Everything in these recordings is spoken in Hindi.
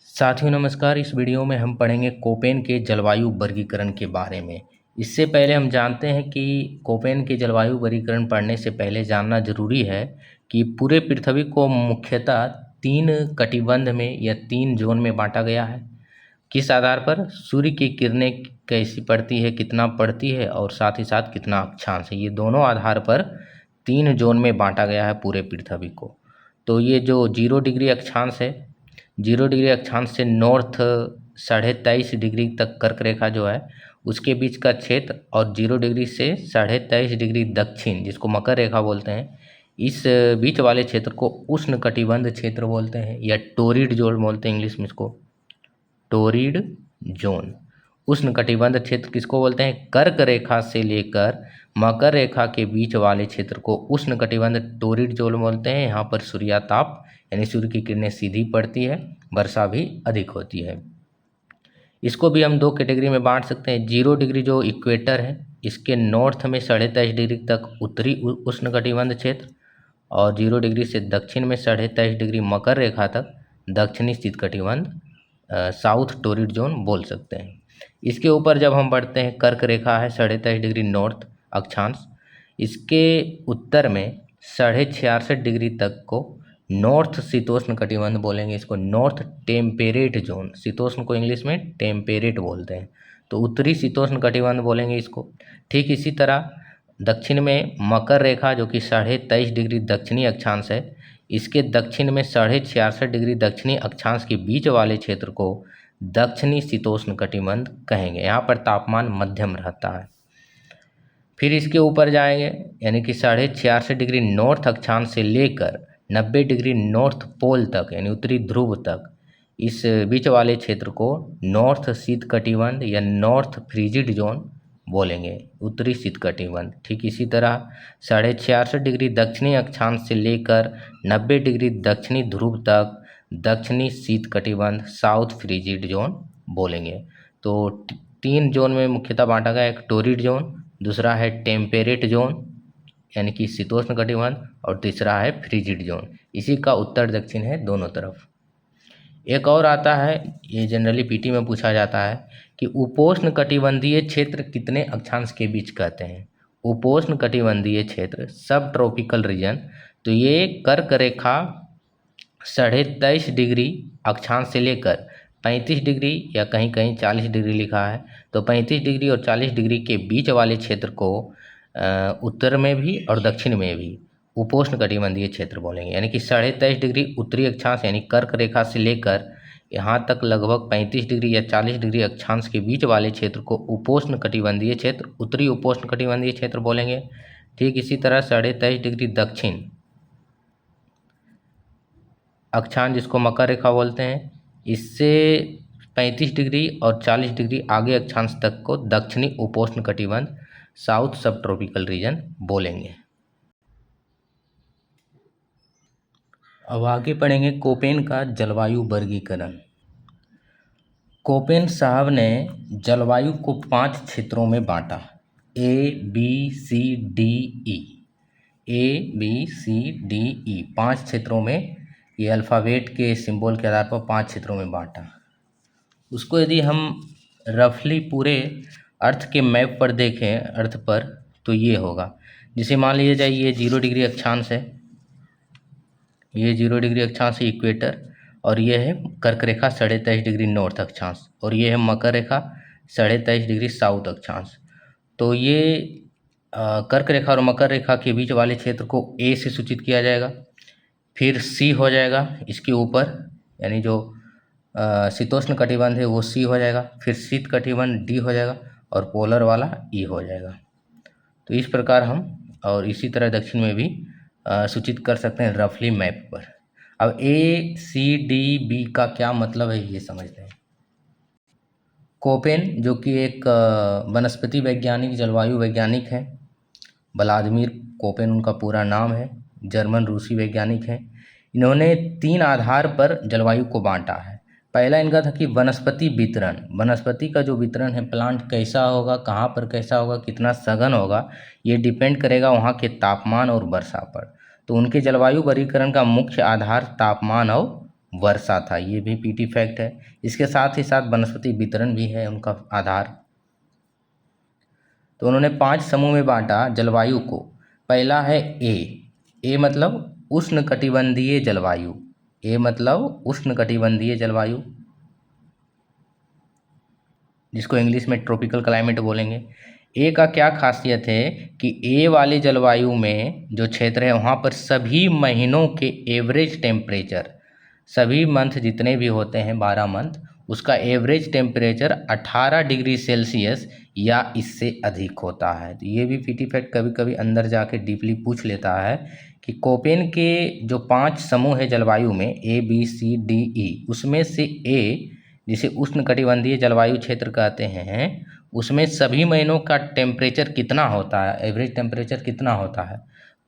साथियों नमस्कार। इस वीडियो में हम पढ़ेंगे कोपेन के जलवायु वर्गीकरण के बारे में। इससे पहले हम जानते हैं कि कोपेन के जलवायु वर्गीकरण पढ़ने से पहले जानना जरूरी है कि पूरे पृथ्वी को मुख्यतः 3 कटिबंध में या 3 जोन में बांटा गया है। किस आधार पर? सूर्य की किरणें कैसी पड़ती है, कितना पड़ती है और साथ ही साथ कितना अक्षांश है। ये दोनों आधार पर 3 जोन में बांटा गया है पूरे पृथ्वी को। तो ये जो 0 डिग्री अक्षांश है, 0 डिग्री अक्षांश से नॉर्थ 23.5 डिग्री तक कर्क रेखा जो है उसके बीच का क्षेत्र, और 0 डिग्री से 23.5 डिग्री दक्षिण जिसको मकर रेखा बोलते हैं, इस बीच वाले क्षेत्र को उष्ण कटिबंध क्षेत्र बोलते हैं या टोरिड जोन बोलते हैं इंग्लिश में इसको। टोरिड जोन उष्ण कटिबंध क्षेत्र किसको बोलते हैं? कर्क रेखा से लेकर मकर रेखा के बीच वाले क्षेत्र को उष्ण कटिबंध टोरिड जोन बोलते हैं। यहाँ पर सूर्याताप यानी सूर्य की किरणें सीधी पड़ती है, वर्षा भी अधिक होती है। इसको भी हम 2 कैटेगरी में बांट सकते हैं। 0 डिग्री जो इक्वेटर है, इसके नॉर्थ में 23.5 डिग्री तक उत्तरी उष्ण कटिबंध क्षेत्र, और 0 डिग्री से दक्षिण में 23.5 डिग्री मकर रेखा तक दक्षिणी शीत कटिबंध साउथ टोरिड जोन बोल सकते हैं। इसके ऊपर जब हम बढ़ते हैं, कर्क रेखा है 23.5 डिग्री नॉर्थ अक्षांश, इसके उत्तर में 66.5 डिग्री तक को नॉर्थ शीतोष्ण कटिबंध बोलेंगे। इसको नॉर्थ टेम्पेरेट जोन, शीतोष्ण को इंग्लिश में टेम्पेरेट बोलते हैं, तो उत्तरी शीतोष्ण कटिबंध बोलेंगे इसको। ठीक इसी तरह दक्षिण में मकर रेखा जो कि 23.5 डिग्री दक्षिणी अक्षांश है, इसके दक्षिण में 66.5 डिग्री दक्षिणी अक्षांश के बीच वाले क्षेत्र को दक्षिणी शीतोष्ण कटिबंध कहेंगे। यहाँ पर तापमान मध्यम रहता है। फिर इसके ऊपर जाएंगे, यानी कि 66.5 डिग्री नॉर्थ अक्षांश से लेकर 90 डिग्री नॉर्थ पोल तक यानी उत्तरी ध्रुव तक, इस बीच वाले क्षेत्र को नॉर्थ शीत कटिबंध या नॉर्थ फ्रीजिड जोन बोलेंगे, उत्तरी शीत कटिबंध। ठीक इसी तरह 66.5 डिग्री दक्षिणी अक्षांश से लेकर 90 डिग्री दक्षिणी ध्रुव तक दक्षिणी शीत कटिबंध साउथ फ्रीजिड जोन बोलेंगे। तो 3 जोन में मुख्यतः बांटा गया, एक टोरिड जोन, दूसरा है टेम्पेरेट जोन यानी कि शीतोष्ण कटिबंध, और तीसरा है फ्रीजिड जोन। इसी का उत्तर दक्षिण है दोनों तरफ। एक और आता है, ये जनरली पीटी में पूछा जाता है कि उपोष्ण कटिबंधीय क्षेत्र कितने अक्षांश के बीच कहते हैं। उपोष्ण कटिबंधीय क्षेत्र सब ट्रॉपिकल रीजन, तो ये कर्क रेखा 23.5 डिग्री अक्षांश से लेकर 35 डिग्री या कहीं कहीं 40 डिग्री लिखा है, तो 35 डिग्री और 40 डिग्री के बीच वाले क्षेत्र को उत्तर में भी और दक्षिण में भी उपोष्ण कटिबंधीय क्षेत्र बोलेंगे। यानी कि 23.5 डिग्री उत्तरी अक्षांश यानी कर्क रेखा से लेकर यहाँ तक लगभग 35 डिग्री या 40 डिग्री अक्षांश के बीच वाले क्षेत्र को उपोष्ण कटिबंधीय क्षेत्र, उत्तरी उपोष्ण कटिबंधीय क्षेत्र बोलेंगे। ठीक इसी तरह 23.5 डिग्री दक्षिण अक्षांश जिसको मकर रेखा बोलते हैं, इससे 35 डिग्री और 40 डिग्री आगे अक्षांश तक को दक्षिणी उपोष्ण कटिबंध साउथ सब ट्रॉपिकल रीजन बोलेंगे। अब आगे पढ़ेंगे कोपेन का जलवायु वर्गीकरण। कोपेन साहब ने जलवायु को 5 क्षेत्रों में बांटा, ABCDE, ABCDE 5 क्षेत्रों में, ये अल्फ़ाबेट के सिंबल के आधार पर 5 क्षेत्रों में बांटा। उसको यदि हम रफली पूरे अर्थ के मैप पर देखें, अर्थ पर, तो ये होगा। जैसे मान लीजिए जाए ये 0 डिग्री अक्षांश है, ये 0 डिग्री अक्षांश है इक्वेटर, और ये है कर्क रेखा 23.5 डिग्री नॉर्थ अक्षांश, और ये है मकर रेखा 23.5 डिग्री साउथ अक्षांश। तो ये कर्क रेखा और मकर रेखा के बीच वाले क्षेत्र को ए से सूचित किया जाएगा, फिर सी हो जाएगा इसके ऊपर, यानी जो शीतोष्ण कटिबंध है वो सी हो जाएगा, फिर शीत कटिबंध डी हो जाएगा, और पोलर वाला ई हो जाएगा। तो इस प्रकार हम, और इसी तरह दक्षिण में भी सूचित कर सकते हैं रफली मैप पर। अब ACDB का क्या मतलब है ये समझते हैं। कोपेन जो कि एक वनस्पति वैज्ञानिक, जलवायु वैज्ञानिक हैं, व्लादिमीर कोपेन उनका पूरा नाम है, जर्मन रूसी वैज्ञानिक हैं। इन्होंने 3 आधार पर जलवायु को बांटा है। पहला इनका था कि वनस्पति वितरण, वनस्पति का जो वितरण है, प्लांट कैसा होगा, कहाँ पर कैसा होगा, कितना सघन होगा, ये डिपेंड करेगा वहाँ के तापमान और वर्षा पर। तो उनके जलवायु वर्गीकरण का मुख्य आधार तापमान और वर्षा था। ये भी पीटी फैक्ट है। इसके साथ ही साथ वनस्पति वितरण भी है उनका आधार। तो उन्होंने 5 समूह में बांटा जलवायु को। पहला है ए मतलब उष्णकटिबंधीय जलवायु। ए मतलब उष्णकटिबंधीय जलवायु, जिसको इंग्लिश में ट्रॉपिकल क्लाइमेट बोलेंगे। ए का क्या खासियत है कि ए वाले जलवायु में जो क्षेत्र है वहाँ पर सभी महीनों के एवरेज टेम्परेचर, सभी मंथ जितने भी होते हैं 12 मंथ, उसका एवरेज टेम्परेचर 18 डिग्री सेल्सियस या इससे अधिक होता है। तो ये भी पीटी फैक्ट कभी कभी अंदर जाके डीपली पूछ लेता है कि कोपेन के जो 5 समूह है जलवायु में ABCDE, उसमें से ए जिसे उष्णकटिबंधीय जलवायु क्षेत्र कहते हैं, उसमें सभी महीनों का टेम्परेचर कितना होता है, एवरेज टेम्परेचर कितना होता है,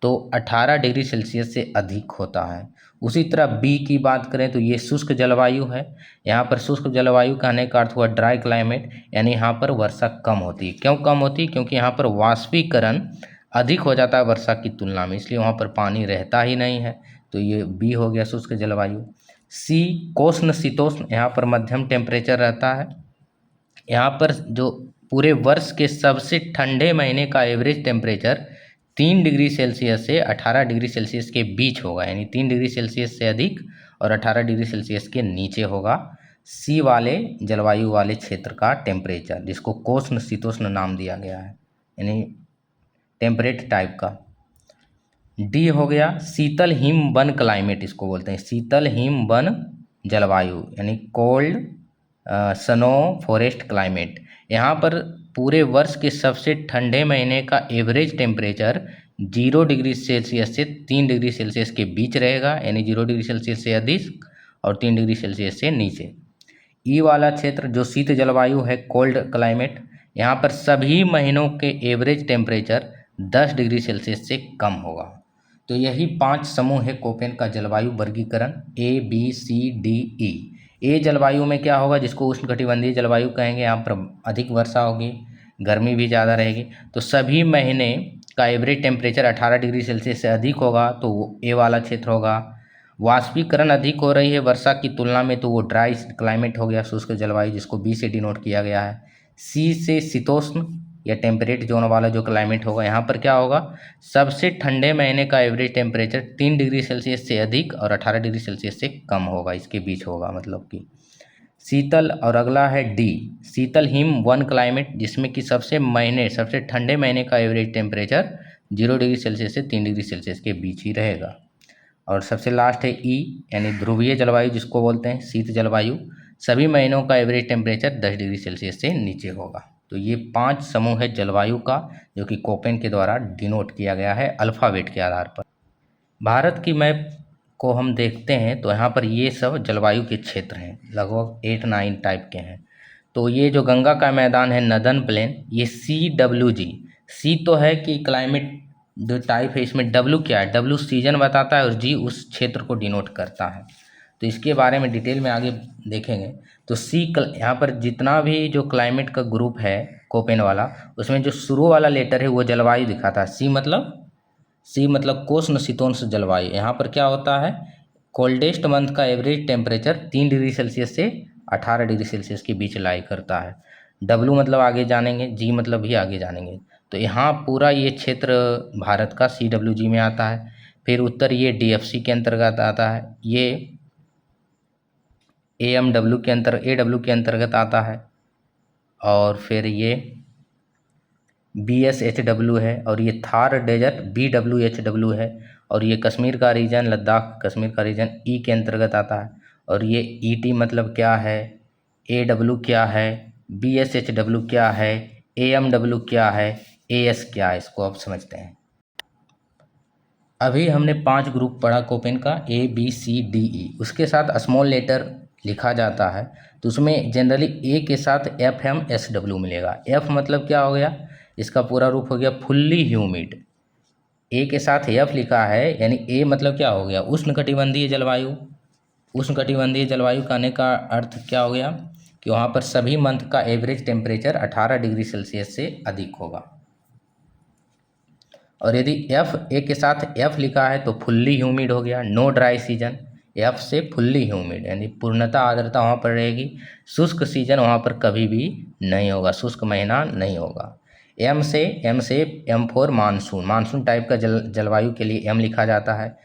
तो 18 डिग्री सेल्सियस से अधिक होता है। उसी तरह बी की बात करें तो ये शुष्क जलवायु है। यहाँ पर शुष्क जलवायु कहने का अर्थ हुआ ड्राई क्लाइमेट, यानी यहाँ पर वर्षा कम होती है। क्यों कम होती है? क्योंकि यहाँ पर वाष्पीकरण अधिक हो जाता है वर्षा की तुलना में, इसलिए वहाँ पर पानी रहता ही नहीं है। तो ये बी हो गया शुष्क जलवायु। सी कोष्ण शीतोष्ण, यहाँ पर मध्यम टेम्परेचर रहता है। यहाँ पर जो पूरे वर्ष के सबसे ठंडे महीने का एवरेज टेम्परेचर 3 डिग्री सेल्सियस से 18 डिग्री सेल्सियस के बीच होगा, यानी 3 डिग्री सेल्सियस से अधिक और 18 डिग्री सेल्सियस के नीचे होगा सी वाले जलवायु वाले क्षेत्र का टेम्परेचर, जिसको कोष्ण शीतोष्ण नाम दिया गया है, यानी टेम्परेट टाइप का। डी हो गया शीतल हिम वन क्लाइमेट, इसको बोलते हैं शीतल हिम वन जलवायु, यानी कोल्ड स्नो फॉरेस्ट क्लाइमेट। यहाँ पर पूरे वर्ष के सबसे ठंडे महीने का एवरेज टेम्परेचर 0 डिग्री सेल्सियस से 3 डिग्री सेल्सियस के बीच रहेगा, यानी 0 डिग्री सेल्सियस से अधिक और 3 डिग्री सेल्सियस से नीचे। ई वाला क्षेत्र जो शीत जलवायु है, कोल्ड क्लाइमेट, यहाँ पर सभी महीनों के एवरेज टेम्परेचर 10 डिग्री सेल्सियस से कम होगा। तो यही 5 समूह है कोपेन का जलवायु वर्गीकरण ABCDE। ए जलवायु में क्या होगा, जिसको उष्णकटिबंधीय जलवायु कहेंगे, यहाँ पर अधिक वर्षा होगी, गर्मी भी ज़्यादा रहेगी। तो सभी महीने का एवरेज टेम्परेचर 18 डिग्री सेल्सियस से अधिक होगा, तो वो ए वाला क्षेत्र होगा। वाष्पीकरण अधिक हो रही है वर्षा की तुलना में, तो वो ड्राई क्लाइमेट हो गया, शुष्क जलवायु, जिसको बी से डिनोट किया गया है। सी से शीतोष्ण या टेम्परेट जोन वाला जो क्लाइमेट होगा, यहाँ पर क्या होगा, सबसे ठंडे महीने का एवरेज टेम्परेचर 3 डिग्री सेल्सियस से अधिक और 18 डिग्री सेल्सियस से कम होगा, इसके बीच होगा, मतलब कि शीतल। और अगला है डी शीतल हिम वन क्लाइमेट, जिसमें कि सबसे ठंडे महीने का एवरेज टेम्परेचर 0 डिग्री सेल्सियस से 3 डिग्री सेल्सियस के बीच ही रहेगा। और सबसे लास्ट है ई, यानी ध्रुवीय जलवायु, जिसको बोलते हैं शीत जलवायु, सभी महीनों का एवरेज टेम्परेचर 10 डिग्री सेल्सियस से नीचे होगा। तो ये 5 समूह है जलवायु का, जो कि कोपेन के द्वारा डिनोट किया गया है अल्फ़ाबेट के आधार पर। भारत की मैप को हम देखते हैं तो यहाँ पर ये सब जलवायु के क्षेत्र हैं, लगभग 8-9 टाइप के हैं। तो ये जो गंगा का मैदान है नदन प्लेन, ये CWG, सी तो है कि क्लाइमेट जो टाइप है, इसमें डब्लू क्या है, डब्लू सीजन बताता है और जी उस क्षेत्र को डिनोट करता है। तो इसके बारे में डिटेल में आगे देखेंगे। तो यहाँ पर जितना भी जो क्लाइमेट का ग्रुप है कोपेन वाला, उसमें जो शुरू वाला लेटर है वो जलवायु दिखाता है। सी मतलब कोष्ण शीतोष्ण जलवायु। यहाँ पर क्या होता है, कोल्डेस्ट मंथ का एवरेज टेम्परेचर 3 डिग्री सेल्सियस से 18 डिग्री सेल्सियस के बीच लाई करता है। डब्लू मतलब आगे जानेंगे, जी मतलब भी आगे जानेंगे। तो यहाँ पूरा ये क्षेत्र भारत का CWG में आता है। फिर उत्तर ये DFC के अंतर्गत आता है, ये AW के अंतर्गत आता है, और फिर ये BSHW है, और ये थार डेजर्ट BWHW है, और ये कश्मीर का रीजन, लद्दाख कश्मीर का रीजन ई के अंतर्गत आता है। और ये ET मतलब क्या है, AW क्या है, BSHW क्या है, AMW क्या है, AS क्या है, इसको आप समझते हैं। अभी हमने 5 ग्रुप पढ़ा कोपेन का ABCDE, उसके साथ स्मॉल लेटर लिखा जाता है, तो उसमें जनरली ए के साथ FMSW मिलेगा। एफ मतलब क्या हो गया, इसका पूरा रूप हो गया फुल्ली ह्यूमिड। ए के साथ एफ लिखा है, यानी ए मतलब क्या हो गया, उष्णकटिबंधीय जलवायु। उष्णकटिबंधीय जलवायु कहने का अर्थ क्या हो गया कि वहाँ पर सभी मंथ का एवरेज टेम्परेचर 18 डिग्री सेल्सियस से अधिक होगा। और यदि ए के साथ एफ लिखा है तो फुल्ली ह्यूमिड हो गया, नो ड्राई सीजन, एफ से फुल्ली ह्यूमिड, यानी पूर्णतः आर्द्रता वहाँ पर रहेगी। शुष्क सीजन वहाँ पर कभी भी नहीं होगा, शुष्क महीना नहीं होगा। एम से M for monsoon, monsoon type का जलवायु के लिए एम लिखा जाता है।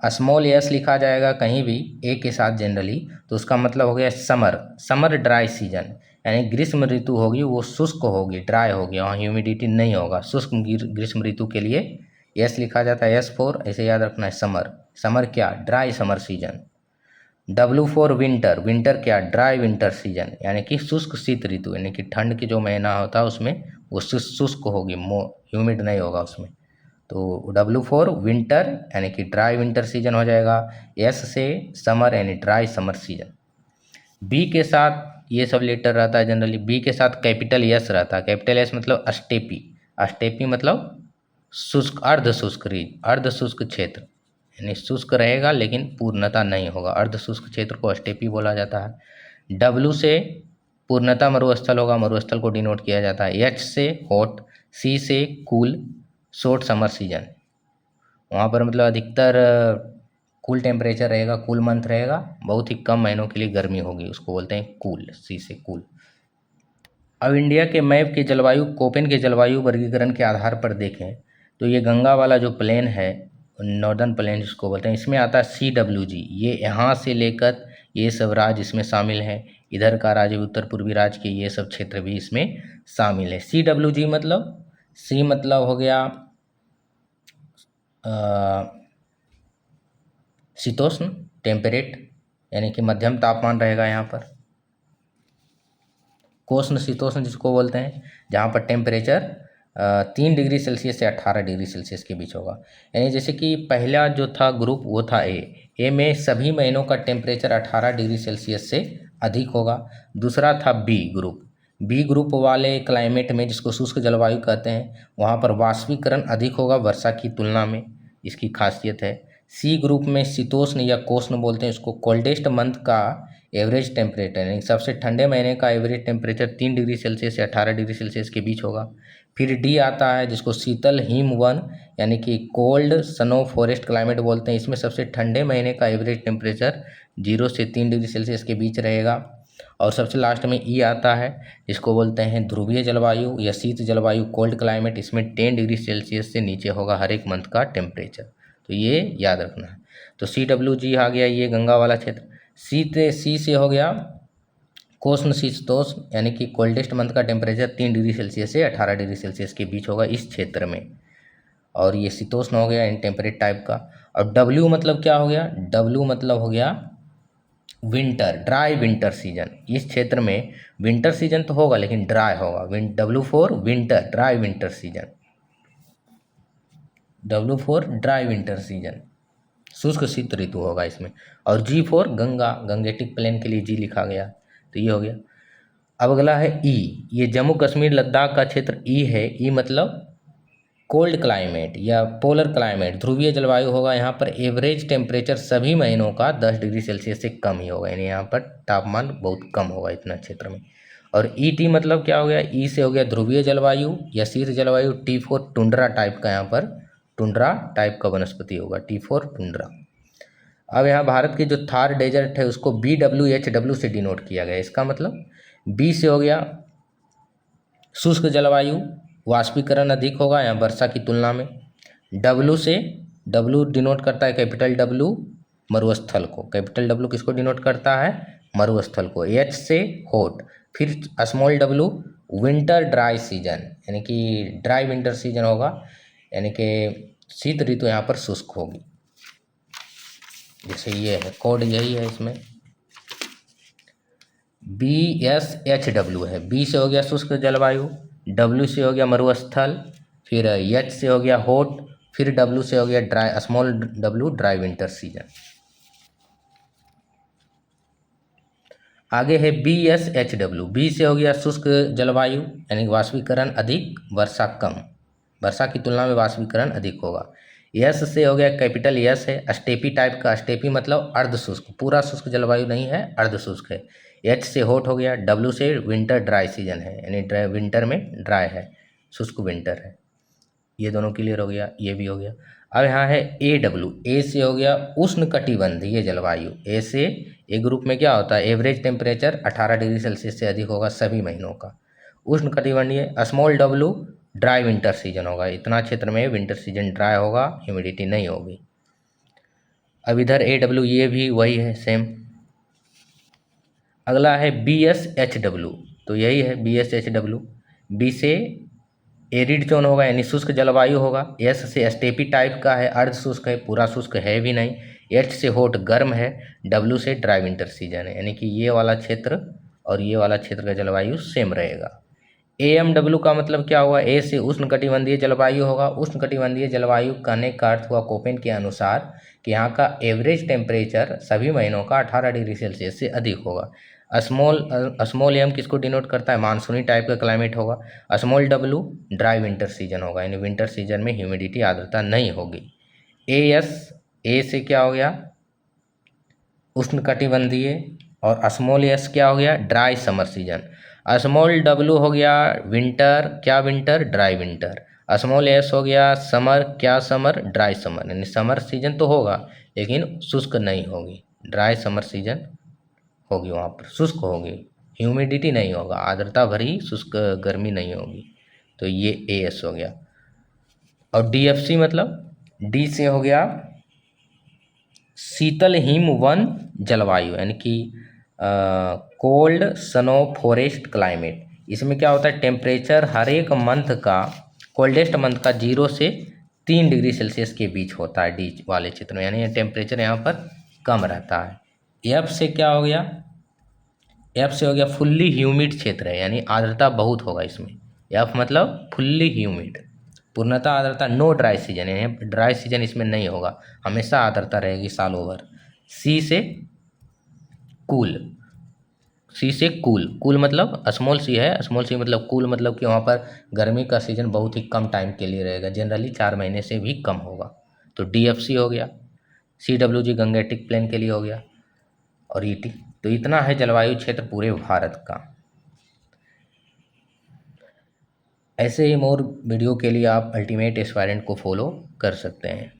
स्मॉल एस लिखा जाएगा कहीं भी ए के साथ जनरली, तो उसका मतलब हो गया समर ड्राई सीजन, यानी ग्रीष्म ऋतु होगी वो शुष्क होगी, ड्राई होगी, वहाँ ह्यूमिडिटी नहीं होगा। शुष्क ग्रीष्म ऋतु के लिए एस लिखा जाता है, एस फोर, ऐसे याद रखना है। समर क्या, dry summer season. W for winter, winter क्या, ड्राई विंटर सीजन, यानी कि शुष्क शीत ऋतु, यानी कि ठंड के जो महीना होता है उसमें वो शुष्क होगी, ह्यूमिड नहीं होगा उसमें। तो डब्ल्यू फॉर विंटर यानी कि ड्राई विंटर सीजन हो जाएगा। एस से समर यानी ड्राई समर सीजन। बी के साथ ये सब लेटर रहता है जनरली, बी के साथ कैपिटल एस रहता है। कैपिटल एस मतलब अस्टेपी, अस्टेपी मतलब शुष्क, अर्ध शुष्क क्षेत्र, यानी शुष्क रहेगा लेकिन पूर्णता नहीं होगा, अर्ध शुष्क क्षेत्र को अस्टेपी बोला जाता है। डब्ल्यू से पूर्णता मरुस्थल होगा, मरुस्थल को डिनोट किया जाता है। एच से हॉट, सी से कूल, शॉर्ट समर सीजन, वहाँ पर मतलब अधिकतर कूल टेम्परेचर रहेगा, कूल मंथ रहेगा, बहुत ही कम महीनों के लिए गर्मी होगी, उसको बोलते हैं कूल, सी से कूल। अब इंडिया के मैप के जलवायु, कोपेन के जलवायु वर्गीकरण के आधार पर देखें तो ये गंगा वाला जो प्लेन है, नॉर्दर्न प्लेन जिसको बोलते हैं, इसमें आता है CWG, ये यहाँ से लेकर ये सब राज्य इसमें शामिल हैं। इधर का राज्य, उत्तर पूर्वी राज्य के ये सब क्षेत्र भी इसमें शामिल है। CWG मतलब, सी मतलब हो गया शीतोष्ण, टेम्परेट, यानी कि मध्यम तापमान रहेगा यहाँ पर। कोष्ण शीतोष्ण जिसको बोलते हैं, जहाँ पर टेम्परेचर 3 डिग्री सेल्सियस से 18 डिग्री सेल्सियस के बीच होगा। यानी जैसे कि पहला जो था ग्रुप वो था ए में सभी महीनों का टेम्परेचर 18 डिग्री सेल्सियस से अधिक होगा। दूसरा था बी ग्रुप वाले क्लाइमेट में, जिसको शुष्क जलवायु कहते हैं, वहाँ पर वाष्पीकरण अधिक होगा वर्षा की तुलना में, इसकी खासियत है। सी ग्रुप में शीतोष्ण या कोष्ण बोलते हैं इसको, कोल्डेस्ट मंथ का एवरेज टेम्परेचर, यानी सबसे ठंडे महीने का एवरेज टेम्परेचर 3 डिग्री सेल्सियस से 18 डिग्री सेल्सियस के बीच होगा। फिर डी आता है जिसको शीतल हिम वन यानी कि कोल्ड स्नो फॉरेस्ट क्लाइमेट बोलते हैं, इसमें सबसे ठंडे महीने का एवरेज टेम्परेचर 0 से 3 डिग्री सेल्सियस के बीच रहेगा। और सबसे लास्ट में ई आता है जिसको बोलते हैं ध्रुवीय जलवायु या शीत जलवायु, कोल्ड क्लाइमेट, इसमें 10 डिग्री सेल्सियस से नीचे होगा हर एक मंथ का टेम्परेचर, तो ये याद रखना है। तो CWG आ गया ये गंगा वाला क्षेत्र। सी से हो गया कोष्ण शीतोष्ण, यानी कि कोल्डेस्ट मंथ का टेम्परेचर 3 डिग्री सेल्सियस से 18 डिग्री सेल्सियस के बीच होगा इस क्षेत्र में, और ये शीतोष्ण हो गया इन टेम्परेट टाइप का। और डब्ल्यू मतलब क्या हो गया, डब्ल्यू मतलब हो गया विंटर, ड्राई विंटर सीजन। इस क्षेत्र में विंटर सीजन तो होगा लेकिन ड्राई होगा, W for winter, dry winter season, W for dry winter season, शुष्क शीत ऋतु होगा इसमें। और जी फॉर गंगा, गंगेटिक प्लेन के लिए जी लिखा गया, तो ये हो गया। अब अगला है ई, ये जम्मू कश्मीर लद्दाख का क्षेत्र ई है। ई मतलब कोल्ड क्लाइमेट या पोलर क्लाइमेट, ध्रुवीय जलवायु होगा। यहाँ पर एवरेज टेम्परेचर सभी महीनों का 10 डिग्री सेल्सियस से कम ही होगा, यानी यहाँ पर तापमान बहुत कम होगा इतना क्षेत्र में। और ई टी मतलब क्या हो गया, ई से हो गया ध्रुवीय जलवायु या शीत जलवायु। टी फोर टुंड्रा टाइप का, यहाँ पर टुंड्रा टाइप का वनस्पति होगा, टी फोर टुंड्रा। अब यहाँ भारत की जो थार डेजर्ट है उसको BWHW से डिनोट किया गया। इसका मतलब बी से हो गया शुष्क जलवायु, वाष्पीकरण अधिक होगा यहाँ वर्षा की तुलना में। डब्लू से, डब्लू डिनोट करता है कैपिटल डब्लू मरुस्थल को, कैपिटल डब्लू किसको डिनोट करता है, मरुस्थल को। एच से हॉट, फिर small W winter dry season, यानी कि ड्राई विंटर सीजन होगा, यानी कि शीत ऋतु यहाँ पर शुष्क होगी। जैसे ये है कोड, यही है इसमें। BSHW है, बी से हो गया शुष्क जलवायु, डब्ल्यू से हो गया मरुस्थल, फिर एच से हो गया हॉट, फिर डब्ल्यू से हो गया dry, small W dry winter season. आगे है BSHW, बी से हो गया शुष्क जलवायु यानी वाष्पीकरण अधिक, वर्षा कम, वर्षा की तुलना में वाष्पीकरण अधिक होगा। यस से हो गया कैपिटल यस है स्टेपी टाइप का, स्टेपी मतलब अर्ध शुष्क, पूरा शुष्क जलवायु नहीं है, अर्ध शुष्क है। एच से हॉट हो गया, डब्ल्यू से विंटर ड्राई सीजन है, यानी विंटर में ड्राई है, शुष्क विंटर है। ये दोनों क्लियर हो गया, ये भी हो गया। अब यहाँ है AW, ए से हो गया उष्णकटिबंधीय जलवायु। ए से ए ग्रुप में क्या होता है, एवरेज टेम्परेचर 18 डिग्री सेल्सियस से अधिक होगा सभी महीनों का। उष्णकटिबंधीय small W dry winter season होगा, इतना क्षेत्र में विंटर सीजन ड्राई होगा, ह्यूमिडिटी नहीं होगी। अब इधर AW ये भी वही है सेम। अगला है BSHW, तो यही है BSHW। बी से एरिड जोन होगा यानी शुष्क जलवायु होगा। एस से स्टेपी टाइप का है, अर्ध शुष्क है, पूरा शुष्क है भी नहीं। एच से हॉट गर्म है। डब्ल्यू से ड्राई विंटर सीजन है, यानी कि ये वाला क्षेत्र और ये वाला क्षेत्र का जलवायु सेम रहेगा। AMW का मतलब क्या हुआ, ए से उष्णकटिबंधीय जलवायु होगा। उष्णकटिबंधीय जलवायु कहने का अर्थ हुआ कोपेन के अनुसार कि यहाँ का एवरेज टेम्परेचर सभी महीनों का 18 डिग्री सेल्सियस से अधिक होगा। स्मॉल एम किसको डिनोट करता है, मानसूनी टाइप का क्लाइमेट होगा। Small W dry winter season होगा, यानी विंटर सीजन में ह्यूमिडिटी आर्द्रता नहीं होगी। ए से क्या हो गया, उष्णकटिबंधीय, और स्मॉल एस क्या हो गया, dry summer season. Small W हो गया विंटर, क्या winter, dry winter. Small S हो गया समर, क्या समर, ड्राई समर, यानी समर सीजन तो होगा लेकिन शुष्क नहीं होगी, ड्राई समर सीजन होगी, वहाँ पर शुष्क होगी, ह्यूमिडिटी नहीं होगा, आर्द्रता भरी शुष्क गर्मी नहीं होगी। तो ये AS हो गया। और DFC मतलब डी से हो गया शीतल हिम वन जलवायु, यानी कि कोल्ड स्नो फॉरेस्ट क्लाइमेट। इसमें क्या होता है, टेम्परेचर हर एक मंथ का, कोल्डेस्ट मंथ का 0 से 3 डिग्री सेल्सियस के बीच होता है डी वाले क्षेत्र में, यानी टेम्परेचर यहाँ पर कम रहता है। एफ से क्या हो गया, एफ से हो गया फुल्ली ह्यूमिड क्षेत्र है, यानी आर्द्रता बहुत होगा इसमें। एफ मतलब फुल्ली ह्यूमिड, पूर्णतः आर्द्रता, नो ड्राई सीजन, यानी ड्राई सीजन इसमें नहीं होगा, हमेशा आर्द्रता रहेगी साल ओवर। सी से कूल, सी से कूल, कूल मतलब स्मॉल सी है, स्मॉल सी मतलब कूल, मतलब कि वहाँ पर गर्मी का सीजन बहुत ही कम टाइम के लिए रहेगा, जनरली 4 महीने से भी कम होगा। तो DFC हो गया। CWG गंगेटिक प्लेन के लिए हो गया, और ET। तो इतना है जलवायु क्षेत्र पूरे भारत का। ऐसे ही मोर वीडियो के लिए आप अल्टीमेट एस्पायरेंट को फॉलो कर सकते हैं।